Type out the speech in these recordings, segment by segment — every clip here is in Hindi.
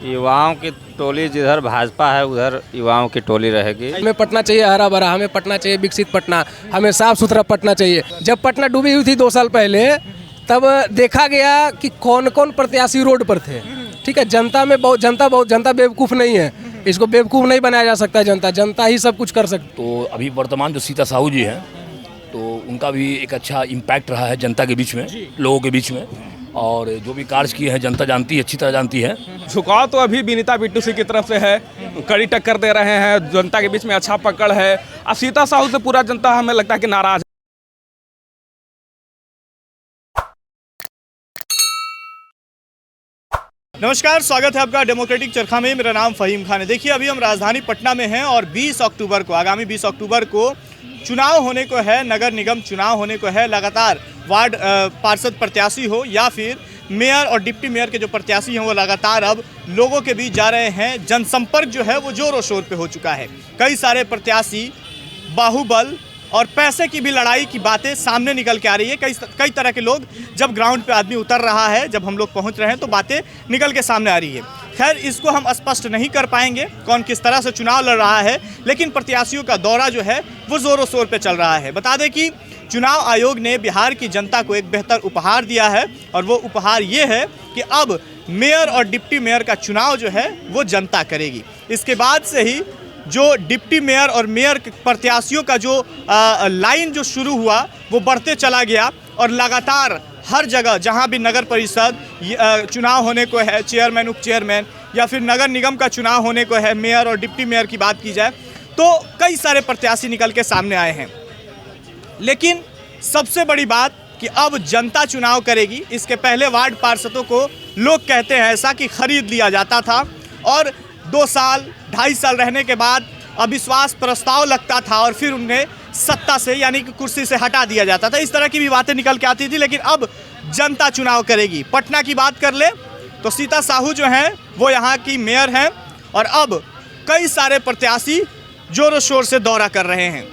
युवाओं की टोली जिधर भाजपा है उधर युवाओं की टोली रहेगी। हमें पटना चाहिए हरा भरा, हमें पटना चाहिए विकसित पटना, हमें साफ सुथरा पटना चाहिए। जब पटना डूबी हुई थी 2 साल पहले, तब देखा गया कि कौन कौन प्रत्याशी रोड पर थे। ठीक है, जनता बेवकूफ़ नहीं है, इसको बेवकूफ़ नहीं बनाया जा सकता। जनता ही सब कुछ कर सकती। तो अभी वर्तमान जो सीता साहू जी हैं, तो उनका भी एक अच्छा इम्पैक्ट रहा है जनता के बीच में, लोगों के बीच में, और जो भी कार्य किए हैं जनता जानती है, अच्छी तरह जानती है। झुकाव तो अभी विनीता बिट्टू सिंह की तरफ से है, कड़ी टक्कर दे रहे हैं, जनता के बीच में अच्छा पकड़ है। अब सीता साहू से पूरा जनता हमें लगता है कि नाराज है। नमस्कार, स्वागत है आपका डेमोक्रेटिक चरखा में। मेरा नाम फ़हीम खान है। देखिए, अभी हम राजधानी पटना में हैं और 20 अक्टूबर को, आगामी 20 अक्टूबर को चुनाव होने को है, नगर निगम चुनाव होने को है। लगातार वार्ड पार्षद प्रत्याशी हो या फिर मेयर और डिप्टी मेयर के जो प्रत्याशी हैं वो लगातार अब लोगों के बीच जा रहे हैं। जनसंपर्क जो है वो जोरों शोर पे हो चुका है। कई सारे प्रत्याशी बाहुबल और पैसे की भी लड़ाई की बातें सामने निकल के आ रही है। कई तरह के लोग, जब ग्राउंड पे आदमी उतर रहा है, जब हम लोग पहुंच रहे हैं, तो बातें निकल के सामने आ रही है। खैर, इसको हम स्पष्ट नहीं कर पाएंगे कौन किस तरह से चुनाव लड़ रहा है, लेकिन प्रत्याशियों का दौरा जो है वो ज़ोरों शोर पे चल रहा है। बता दें कि चुनाव आयोग ने बिहार की जनता को एक बेहतर उपहार दिया है, और वो उपहार ये है कि अब मेयर और डिप्टी मेयर का चुनाव जो है वो जनता करेगी। इसके बाद से ही जो डिप्टी मेयर और मेयर प्रत्याशियों का जो लाइन जो शुरू हुआ वो बढ़ते चला गया, और लगातार हर जगह जहां भी नगर परिषद चुनाव होने को है, चेयरमैन उप चेयरमैन, या फिर नगर निगम का चुनाव होने को है, मेयर और डिप्टी मेयर की बात की जाए, तो कई सारे प्रत्याशी निकल के सामने आए हैं। लेकिन सबसे बड़ी बात कि अब जनता चुनाव करेगी। इसके पहले वार्ड पार्षदों को लोग कहते हैं ऐसा कि खरीद लिया जाता था, और 2 साल 2.5 साल रहने के बाद अविश्वास प्रस्ताव लगता था और फिर उन्हें सत्ता से, यानी कि कुर्सी से हटा दिया जाता था। इस तरह की भी बातें निकल के आती थी। लेकिन अब जनता चुनाव करेगी। पटना की बात कर ले तो सीता साहू जो हैं वो यहाँ की मेयर हैं, और अब कई सारे प्रत्याशी जोरों शोर से दौरा कर रहे हैं।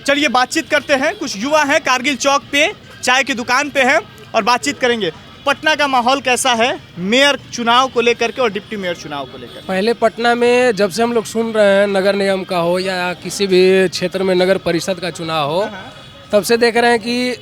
चलिए बातचीत करते हैं। कुछ युवा हैं, कारगिल चौक पे चाय की दुकान पे हैं, और बातचीत करेंगे पटना का माहौल कैसा है मेयर चुनाव को लेकर के और डिप्टी मेयर चुनाव को लेकर। पहले पटना में जब से हम लोग सुन रहे हैं नगर निगम का हो या किसी भी क्षेत्र में नगर परिषद का चुनाव हो, तब से देख रहे हैं कि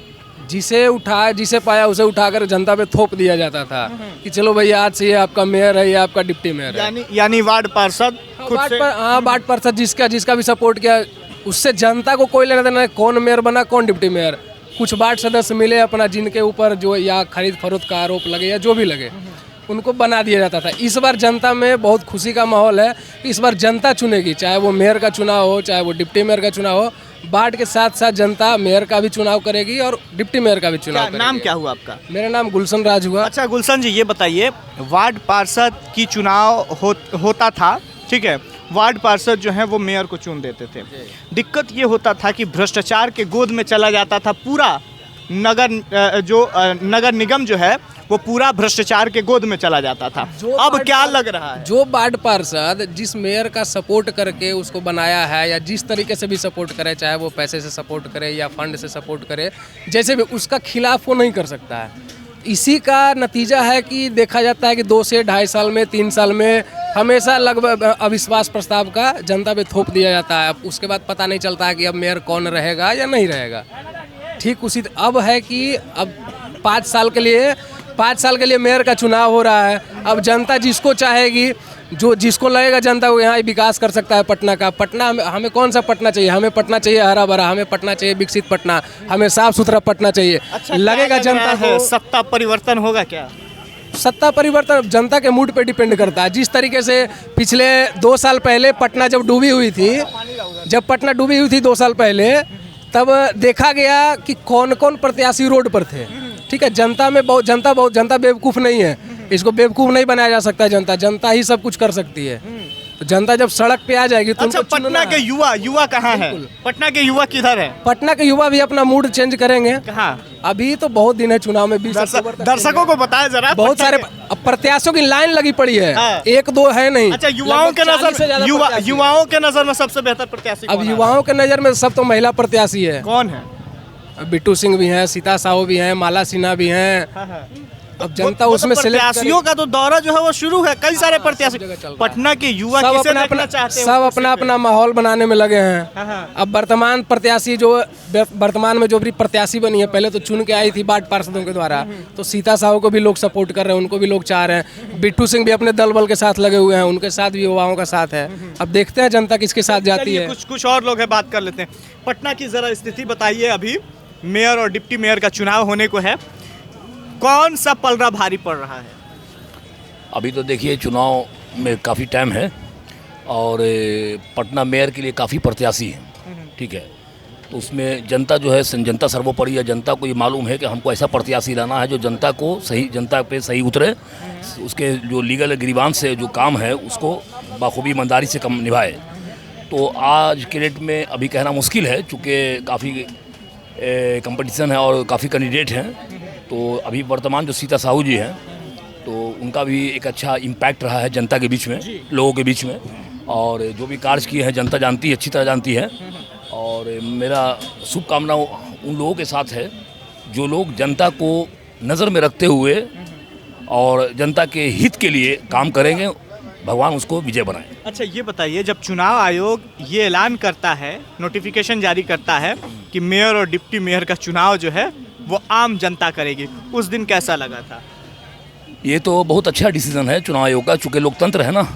जिसे पाया उसे उठाकर जनता पे थोप दिया जाता था कि चलो भैया आज से ये आपका मेयर है, ये आपका डिप्टी मेयर है। यानी वार्ड पार्षद वार्ड पार्षद जिसका भी सपोर्ट किया, उससे जनता को कोई लेना देना नहीं कौन मेयर बना कौन डिप्टी मेयर। कुछ वार्ड सदस्य मिले अपना, जिनके ऊपर जो या खरीद फरोख्त का आरोप लगे या जो भी लगे, उनको बना दिया जाता था। इस बार जनता में बहुत खुशी का माहौल है। इस बार जनता चुनेगी, चाहे वो मेयर का चुनाव हो, चाहे वो डिप्टी मेयर का चुनाव हो। वार्ड के साथ साथ जनता मेयर का भी चुनाव करेगी और डिप्टी मेयर का भी चुनाव करेगी। नाम क्या हुआ आपका? मेरा नाम गुलशन राज हुआ। अच्छा गुलशन जी, ये बताइए, वार्ड पार्षद की चुनाव होता था, ठीक है, वार्ड पार्षद जो हैं वो मेयर को चुन देते थे। दिक्कत ये होता था कि भ्रष्टाचार के गोद में चला जाता था पूरा नगर निगम जो है वो पूरा भ्रष्टाचार के गोद में चला जाता था। अब क्या लग रहा है? जो वार्ड पार्षद जिस मेयर का सपोर्ट करके उसको बनाया है, या जिस तरीके से भी सपोर्ट करे, चाहे वो पैसे से सपोर्ट करे या फंड से सपोर्ट करे, जैसे भी, उसका खिलाफ वो नहीं कर सकता है। इसी का नतीजा है कि देखा जाता है कि 2 से 2.5 साल में, 3 साल में हमेशा लगभग अविश्वास प्रस्ताव का जनता पे थोप दिया जाता है। अब उसके बाद पता नहीं चलता है कि अब मेयर कौन रहेगा या नहीं रहेगा। ठीक उसी अब है कि अब 5 साल के लिए मेयर का चुनाव हो रहा है। अब जनता जिसको चाहेगी, जिसको लगेगा जनता को यहाँ विकास कर सकता है पटना का। हमें कौन सा पटना चाहिए? हमें पटना चाहिए हरा भरा, हमें पटना चाहिए विकसित पटना, हमें साफ सुथरा पटना चाहिए। अच्छा, लगेगा जनता को सत्ता परिवर्तन होगा क्या? सत्ता परिवर्तन जनता के मूड पे डिपेंड करता है। जिस तरीके से पिछले 2 साल पहले पटना जब डूबी हुई थी 2 साल पहले, तब देखा गया कि कौन कौन प्रत्याशी रोड पर थे। ठीक है, जनता बेवकूफ़ नहीं है, इसको बेवकूफ़ नहीं बनाया जा सकता। जनता ही सब कुछ कर सकती है। तो जनता जब सड़क पे आ जाएगी तो अच्छा, पटना के युवा कहाँ है? पटना के युवा किधर है? पटना के युवा भी अपना मूड चेंज करेंगे। कहाँ? अभी तो बहुत दिन है चुनाव में, 20 अक्टूबर तक। दर्शकों को बताया जरा। बहुत सारे प्रत्याशियों की लाइन लगी पड़ी है। हाँ। 1-2 है नहीं। अच्छा, युवाओं के नजर में सबसे बेहतर प्रत्याशी अब युवाओं के नजर में सब तो महिला प्रत्याशी है। कौन है? बिट्टू सिंह भी हैं, सीता साहू भी हैं, माला सिन्हा भी हैं, अब जनता उसमें सेलेक्ट प्रत्याशियों का तो दौरा जो है वो शुरू है, कई सारे प्रत्याशी जगह चल रहा है। पटना के युवा सब किसे अपना देखना अपना चाहते हैं सब उस अपना सीट पे? अपना माहौल बनाने में लगे हैं। हाँ। अब वर्तमान प्रत्याशी जो वर्तमान में जो भी प्रत्याशी बनी है, पहले तो चुन के आई थी वार्ड पार्षदों के द्वारा, तो सीता साहू को भी लोग सपोर्ट कर रहे हैं, उनको भी लोग चाह रहे हैं। बिट्टू सिंह भी अपने दल बल के साथ लगे हुए हैं, उनके साथ भी युवाओं का साथ है। अब देखते हैं जनता किसके साथ जाती चलिए, है। कुछ और लोग हैं, बात कर लेते हैं। पटना की जरा स्थिति बताइए, अभी मेयर और डिप्टी मेयर का चुनाव होने को है, कौन सा पलड़ा भारी पड़ रहा है? अभी तो देखिए चुनाव में काफ़ी टाइम है और पटना मेयर के लिए काफ़ी प्रत्याशी हैं, ठीक है। तो उसमें जनता जो है जनता सर्वोपरि है। जनता को ये मालूम है कि हमको ऐसा प्रत्याशी लाना है जो जनता को जनता पे सही उतरे, उसके जो लीगल ग्रीवांस से जो काम है उसको बाखूबी ईमानदारी से कम निभाए। तो आज के डेट में अभी कहना मुश्किल है, चूँकि काफ़ी कंपटीशन है और काफ़ी कैंडिडेट हैं। तो अभी वर्तमान जो सीता साहू जी हैं, तो उनका भी एक अच्छा इम्पैक्ट रहा है जनता के बीच में, लोगों के बीच में, और जो भी कार्य किए हैं जनता जानती है, अच्छी तरह जानती है। और मेरा शुभकामना उन लोगों के साथ है जो लोग जनता को नज़र में रखते हुए और जनता के हित के लिए काम करेंगे। भगवान उसको विजय बनाए। अच्छा, ये बताइए, जब चुनाव आयोग ये ऐलान करता है, नोटिफिकेशन जारी करता है कि मेयर और डिप्टी मेयर का चुनाव जो है वो आम जनता करेगी, उस दिन कैसा लगा था? ये तो बहुत अच्छा डिसीजन है चुनाव आयोग का, चूँकि लोकतंत्र है ना।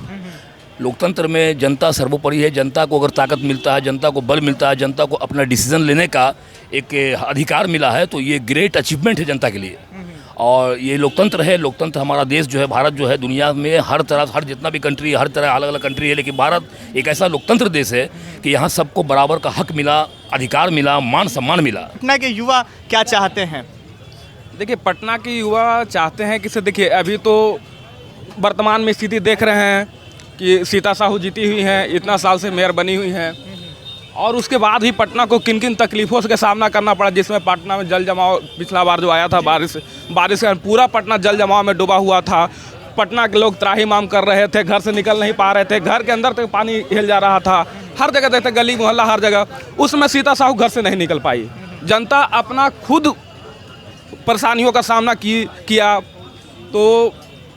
लोकतंत्र में जनता सर्वोपरि है। जनता को अगर ताकत मिलता है, जनता को बल मिलता है, जनता को अपना डिसीजन लेने का एक अधिकार मिला है, तो ये ग्रेट अचीवमेंट है जनता के लिए। और ये लोकतंत्र है। लोकतंत्र हमारा देश जो है, भारत जो है, दुनिया में हर तरह, हर जितना भी कंट्री है, हर तरह अलग अलग कंट्री है, लेकिन भारत एक ऐसा लोकतंत्र देश है कि यहाँ सबको बराबर का हक मिला, अधिकार मिला, मान सम्मान मिला। पटना के युवा क्या चाहते हैं? देखिए, पटना के युवा चाहते हैं कि देखिए अभी तो वर्तमान में स्थिति देख रहे हैं कि सीता साहू जीती हुई हैं, इतना साल से मेयर बनी हुई हैं, और उसके बाद भी पटना को किन किन तकलीफ़ों से सामना करना पड़ा, जिसमें पटना में जल जमाव पिछला बार जो आया था, बारिश के कारण पूरा पटना जल जमाव में डूबा हुआ था। पटना के लोग त्राहिमाम कर रहे थे, घर से निकल नहीं पा रहे थे, घर के अंदर तक पानी हिल जा रहा था, हर जगह देखते गली मोहल्ला हर जगह। उसमें सीता साहू घर से नहीं निकल पाई। जनता अपना खुद परेशानियों का सामना किया। तो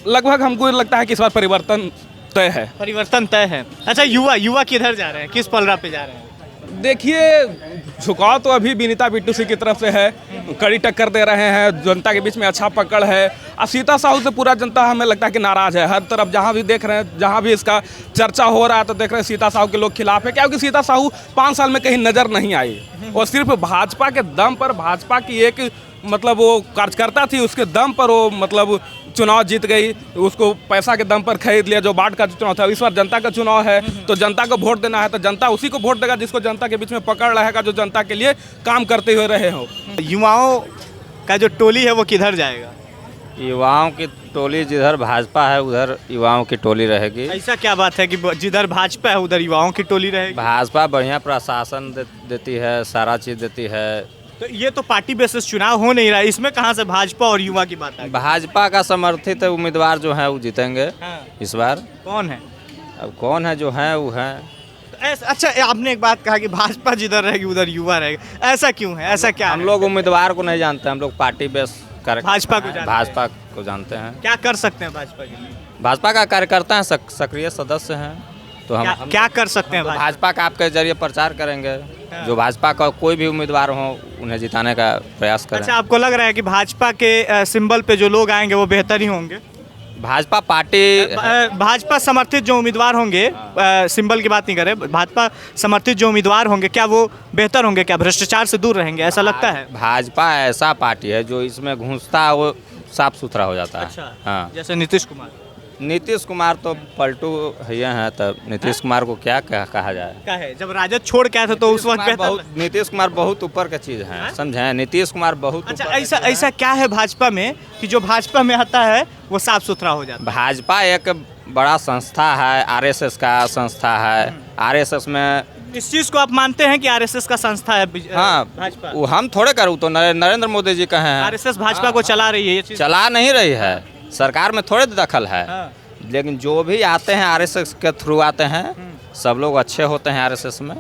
लगभग हमको लगता है कि इस बार परिवर्तन तय है। परिवर्तन तय है। अच्छा, युवा किधर जा रहे हैं, किस पलड़ा पे जा रहे हैं? देखिए, झुकाव तो अभी विनीता बिट्टू सिंह की तरफ से है, कड़ी टक्कर दे रहे हैं, जनता के बीच में अच्छा पकड़ है। और सीता साहू से पूरा जनता हमें लगता है कि नाराज़ है। हर तरफ जहाँ भी देख रहे हैं, जहाँ भी इसका चर्चा हो रहा है, तो देख रहे हैं सीता साहू के लोग खिलाफ है, क्योंकि सीता साहू 5 साल में कहीं नज़र नहीं आई। और सिर्फ भाजपा के दम पर, भाजपा की एक मतलब वो कार्यकर्ता थी, उसके दम पर वो मतलब चुनाव जीत गई। उसको पैसा के दम पर खरीद लिया। जो वार्ड का चुनाव था, इस बार जनता का चुनाव है, तो जनता को वोट देना है, तो जनता उसी को वोट देगा जिसको जनता के बीच में पकड़ रहेगा, जो जनता के लिए काम करते हुए रहे हो। युवाओं का जो टोली है वो किधर जाएगा? युवाओं की टोली जिधर भाजपा है उधर युवाओं की टोली रहेगी। ऐसा क्या बात है कि जिधर भाजपा है उधर युवाओं की टोली रहेगी? भाजपा बढ़िया प्रशासन देती है, सारा चीज़ देती है। तो ये तो पार्टी बेसिस चुनाव हो नहीं रहा है, इसमें कहाँ से भाजपा और युवा की बात है? भाजपा का समर्थित उम्मीदवार जो है वो जीतेंगे हाँ। इस बार। कौन है? अब कौन है जो है वो है। अच्छा, आपने एक बात कहा कि भाजपा जिधर रहेगी उधर युवा रहेगा, ऐसा क्यों है? ऐसा क्या हम है? लोग उम्मीदवार को नहीं जानते, हम लोग पार्टी बेस भाजपा को जानते हैं। भाजपा को जानते हैं। क्या कर सकते हैं भाजपा के लिए? भाजपा का कार्यकर्ता है, सक्रिय सदस्य हैं, तो हम क्या कर सकते हैं तो भाजपा? भाजपा का आपके जरिए प्रचार करेंगे। जो भाजपा का कोई भी उम्मीदवार हो उन्हें जिताने का प्रयास करें। अच्छा, आपको लग रहा है कि भाजपा के सिंबल पे जो लोग आएंगे वो बेहतर ही होंगे? भाजपा पार्टी भाजपा समर्थित जो उम्मीदवार होंगे, सिंबल की बात नहीं करें, भाजपा समर्थित जो उम्मीदवार होंगे, क्या वो बेहतर होंगे? क्या भ्रष्टाचार से दूर रहेंगे? ऐसा लगता है? भाजपा ऐसा पार्टी है जो इसमें घुसता है वो साफ सुथरा हो जाता है। अच्छा, हाँ, जैसे नीतीश कुमार। नीतीश कुमार तो पलटू है हैं, तब नीतीश कुमार को क्या कहा जाए। क्या है, जब राजद छोड़ के आए थे तो उस वक्त बेहतर। नीतीश कुमार बहुत ऊपर की चीज़ है, समझे। नीतीश कुमार बहुत अच्छा, ऊपर का ऐसा क्या है भाजपा में कि जो भाजपा में आता है वो साफ सुथरा हो जाता है? भाजपा एक बड़ा संस्था है, आरएसएस का संस्था है। आरएसएस में इस चीज को आप मानते हैं कि आरएसएस का संस्था है? हाँ, भाजपा। वो हम थोड़े करूँ, तो नरेंद्र मोदी जी कहे हैं। आरएसएस भाजपा को चला रही है, ये चीज चला नहीं रही है, सरकार में थोड़े दखल है। हाँ। लेकिन जो भी आते हैं आरएसएस के थ्रू आते हैं, सब लोग अच्छे होते हैं आरएसएस में।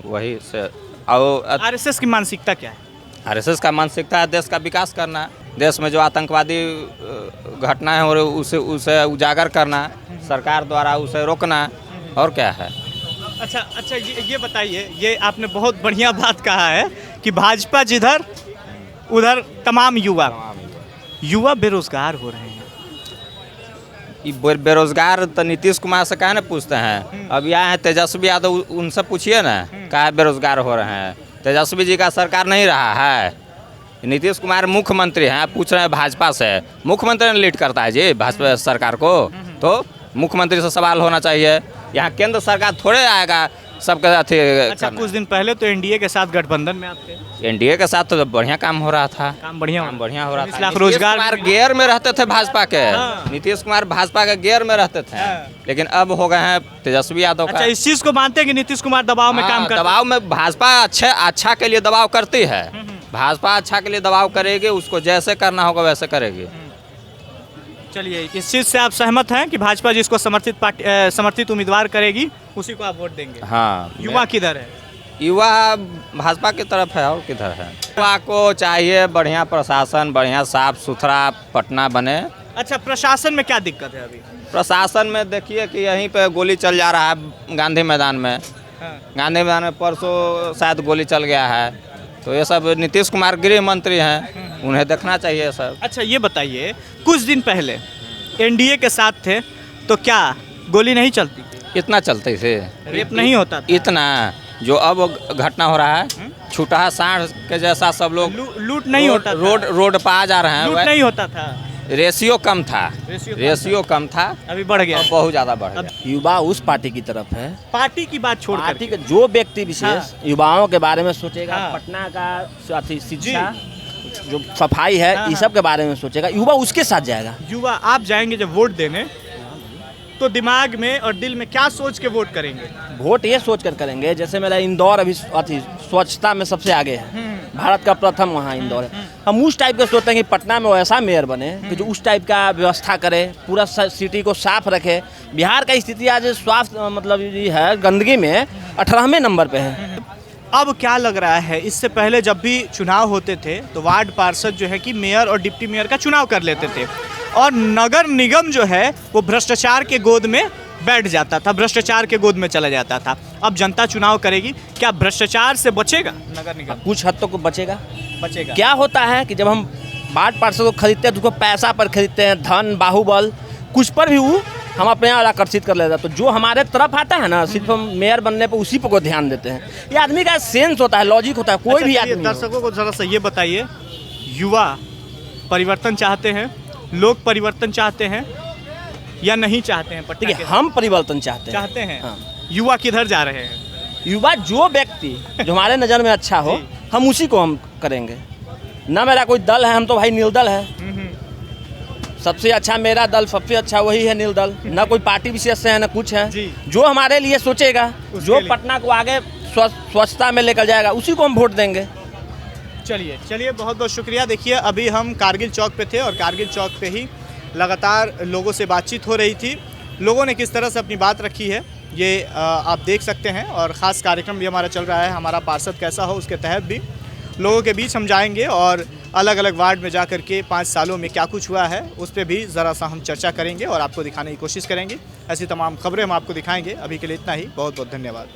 वही से और आरएसएस की मानसिकता क्या है? आरएसएस का मानसिकता है देश का विकास करना है। देश में जो आतंकवादी घटनाएं हो रही उसे उजागर करना, सरकार द्वारा उसे रोकना, और क्या है। अच्छा ये बताइए, ये आपने बहुत बढ़िया बात कहा है कि भाजपा जिधर उधर तमाम युवा बेरोजगार हो रहे हैं। बेरोजगार तो नीतीश कुमार से काहे ना पूछते हैं। अब यहाँ है तेजस्वी यादव, उनसे पूछिए ना काहे बेरोजगार हो रहे हैं। तेजस्वी जी का सरकार नहीं रहा है, नीतीश कुमार मुख्यमंत्री हैं। आप पूछ रहे हैं भाजपा से, मुख्यमंत्री ने लीड करता है जी भाजपा सरकार को, तो मुख्यमंत्री से सवाल होना चाहिए। यहाँ केंद्र सरकार थोड़े आएगा सबके साथ। अच्छा, कुछ दिन पहले तो एनडीए के साथ गठबंधन में आप थे। एनडीए के साथ तो बढ़िया काम हो रहा था, काम बढ़िया हो रहा था। 20 लाख रोजगार नीतीश कुमार गियर में रहते थे भाजपा के। हाँ। नीतीश कुमार भाजपा के गियर में रहते थे, लेकिन अब हो गए हैं तेजस्वी यादव का। अच्छा, इस चीज को मानते हैं कि नीतीश कुमार दबाव में काम करते दबाव में भाजपा अच्छा के लिए दबाव करती है। भाजपा अच्छा के लिए दबाव करेगी, उसको जैसे करना होगा वैसे करेगी। चलिए, इस चीज से आप सहमत हैं कि भाजपा जिसको समर्थित उम्मीदवार करेगी उसी को आप वोट देंगे? हाँ। युवा किधर है? युवा भाजपा की तरफ है, और किधर है। युवा को चाहिए बढ़िया प्रशासन, बढ़िया साफ सुथरा पटना बने। अच्छा, प्रशासन में क्या दिक्कत है अभी? प्रशासन में देखिए कि यहीं पे गोली चल जा रहा है गांधी मैदान में। गांधी मैदान में परसों शायद गोली चल गया है, तो ये सब नीतीश कुमार गृह मंत्री हैं, उन्हें देखना चाहिए सब। अच्छा, ये बताइए, कुछ दिन पहले एनडीए के साथ थे तो क्या गोली नहीं चलती? इतना चलते थे, रेप नहीं होता था? इतना जो अब घटना हो रहा है, छूटा सांड के जैसा सब लोग लूट नहीं होता था? रोड पर आ जा रहे हैं। लूट नहीं होता था? रेशियो कम था, रेशियो कम था, अभी बढ़ गया, बहुत ज़्यादा बढ़ गया। युवा उस पार्टी की तरफ है, पार्टी की बात छोड़ पार्टी के जो व्यक्ति विशेष युवाओं के बारे में सोचेगा, हाँ। पटना का शिक्षा, जो सफाई है, हाँ, इस सब के बारे में सोचेगा, युवा उसके साथ जाएगा। युवा आप जाएंगे जब वोट देने तो दिमाग में और दिल में क्या सोच के वोट करेंगे? वोट ये सोच कर करेंगे, जैसे मेरा इंदौर अभी स्वच्छता में सबसे आगे है, भारत का प्रथम वहाँ इंदौर है। हम उस टाइप का सोचते हैं कि पटना में वैसा मेयर बने कि जो उस टाइप का व्यवस्था करे, पूरा सिटी को साफ रखे। बिहार का स्थिति आज स्वास्थ्य मतलब ये है, गंदगी में 18वें नंबर पे है। अब क्या लग रहा है, इससे पहले जब भी चुनाव होते थे तो वार्ड पार्षद जो है कि मेयर और डिप्टी मेयर का चुनाव कर लेते थे, और नगर निगम जो है वो भ्रष्टाचार के गोद में बैठ जाता था, भ्रष्टाचार के गोद में चला जाता था। अब जनता चुनाव करेगी, क्या भ्रष्टाचार से बचेगा नगर निगम? कुछ हद तक बचेगा। क्या होता है कि जब हम वार्ड पार्षद को खरीदते हैं तो उसको पैसा पर खरीदते हैं, धन बाहुबल कुछ पर भी वो हम अपने यहाँ आकर्षित कर लेते हैं। तो जो हमारे तरफ आता है ना, सिर्फ हम मेयर बनने पर उसी पर को ध्यान देते हैं। ये आदमी का सेंस होता है, लॉजिक होता है, कोई भी आदमी। दर्शकों को जरा सा ये बताइए, युवा परिवर्तन चाहते हैं, लोग परिवर्तन चाहते हैं या नहीं चाहते हैं? देखिए, हम परिवर्तन चाहते हैं। हाँ। युवा किधर जा रहे हैं? युवा जो व्यक्ति जो हमारे नज़र में अच्छा हो, हम उसी को हम करेंगे। ना मेरा कोई दल है, हम तो भाई निर्दल है। सबसे अच्छा मेरा दल, सबसे अच्छा वही है निर्दल। ना कोई पार्टी विशेष से है, ना कुछ है। जो हमारे लिए सोचेगा, जो पटना को आगे स्वच्छता में लेकर जाएगा, उसी को हम वोट देंगे। चलिए, बहुत बहुत शुक्रिया। देखिए, अभी हम कारगिल चौक पे थे और कारगिल चौक पे ही लगातार लोगों से बातचीत हो रही थी। लोगों ने किस तरह से अपनी बात रखी है ये आप देख सकते हैं, और ख़ास कार्यक्रम भी हमारा चल रहा है, हमारा पार्षद कैसा हो, उसके तहत भी लोगों के बीच हम जाएंगे और अलग अलग वार्ड में जा कर के 5 सालों में क्या कुछ हुआ है उस पर भी ज़रा सा हम चर्चा करेंगे और आपको दिखाने की कोशिश करेंगे। ऐसी तमाम खबरें हम आपको दिखाएंगे। अभी के लिए इतना ही, बहुत बहुत धन्यवाद।